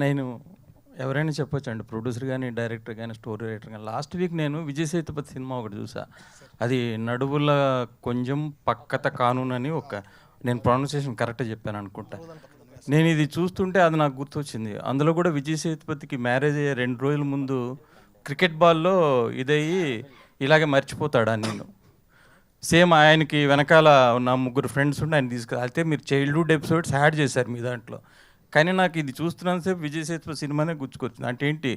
నేను ఎవరైనా చెప్పొచ్చండి, ప్రొడ్యూసర్ కానీ, డైరెక్టర్ కానీ, స్టోరీ రైటర్ కానీ. లాస్ట్ వీక్ నేను విజయ్ సేతుపతి సినిమా ఒకటి చూసా. అది నడువుల కొంచెం పక్కత కానూన్ అని నేను ప్రొనౌన్సియేషన్ కరెక్ట్గా చెప్పాను అనుకుంటా. నేను ఇది చూస్తుంటే అది నాకు గుర్తొచ్చింది. అందులో కూడా విజయ్ సేతుపతికి మ్యారేజ్ అయ్యే 2 రోజుల ముందు క్రికెట్ బాల్లో ఇదయ్యి ఇలాగే మర్చిపోతాడా నేను. సేమ్ ఆయనకి వెనకాల నా 3 ఫ్రెండ్స్ ఉండి ఆయన అయితే మీరు చైల్డ్హుడ్ ఎపిసోడ్స్ యాడ్ చేశారు మీ దాంట్లో. కానీ నాకు ఇది చూస్తున్నంతసేపు విజయ్ సేతుపతి సినిమానే గుర్తుకొచ్చింది. అంటే ఏంటి,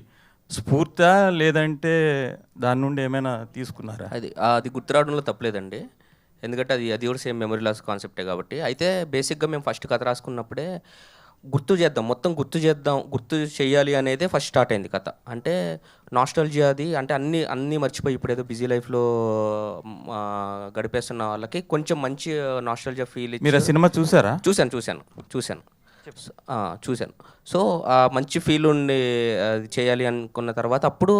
స్ఫూర్తా లేదంటే దాని నుండి ఏమైనా తీసుకున్నారా? అది గుర్తు రావడంలో తప్పలేదండి, ఎందుకంటే అది కూడా సేమ్ మెమరీ లాస్ కాన్సెప్టే కాబట్టి. అయితే బేసిక్గా మేము ఫస్ట్ కథ రాసుకున్నప్పుడే గుర్తు చేయాలి అనేదే ఫస్ట్ స్టార్ట్ అయింది కథ. అంటే నాస్టాల్జియా అది, అంటే అన్నీ మర్చిపోయి ఇప్పుడు ఏదో బిజీ లైఫ్లో గడిపేస్తున్న వాళ్ళకి కొంచెం మంచి నాస్టాల్జియా ఫీల్. మీరు సినిమా చూసారా? చూశాను. సో మంచి ఫీల్ ఉండి అది చేయాలి అనుకున్న తర్వాత అప్పుడు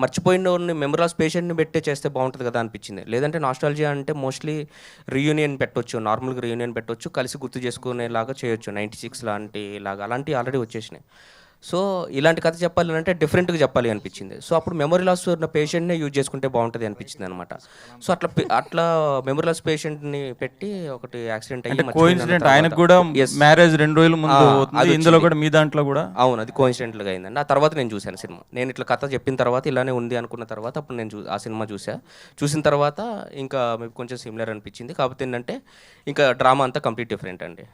మర్చిపోయినోడిని మెమరల్స్ పేషెంట్ని పెట్టే చేస్తే బాగుంటుంది కదా అనిపించింది. లేదంటే నాస్టాలజియా అంటే మోస్ట్లీ రీయూనియన్ పెట్టవచ్చు, నార్మల్గా రీయూనియన్ పెట్టవచ్చు, కలిసి గుర్తు చేసుకునేలాగా చేయొచ్చు. 96 అలాంటివి ఆల్రెడీ వచ్చేసినాయి. సో ఇలాంటి కథ చెప్పాలి అంటే డిఫరెంట్గా చెప్పాలి అనిపించింది. సో అప్పుడు మెమరీ లాస్ ఉన్న పేషెంట్నే యూజ్ చేసుకుంటే బాగుంటుంది అనిపించింది అనమాట. సో అట్లా మెమరీ లాస్ పేషెంట్ని పెట్టి ఒకటి యాక్సిడెంట్ అయ్యి ఆయనకు కూడా మ్యారేజ్ 2 రోజుల ముందు ఇందులో కూడా మీ దాంట్లో కూడా అవును, అది కోఇన్సిడెంటల్గా అయిందండి. ఆ తర్వాత నేను చూశాను సినిమా. నేను ఇట్లా కథ చెప్పిన తర్వాత ఇలానే ఉంది అనుకున్న తర్వాత అప్పుడు నేను ఆ సినిమా చూసిన తర్వాత ఇంకా మీకు కొంచెం సిమిలర్ అనిపించింది. కాకపోతే ఏంటంటే ఇంకా డ్రామా అంతా కంప్లీట్ డిఫరెంట్ అండి.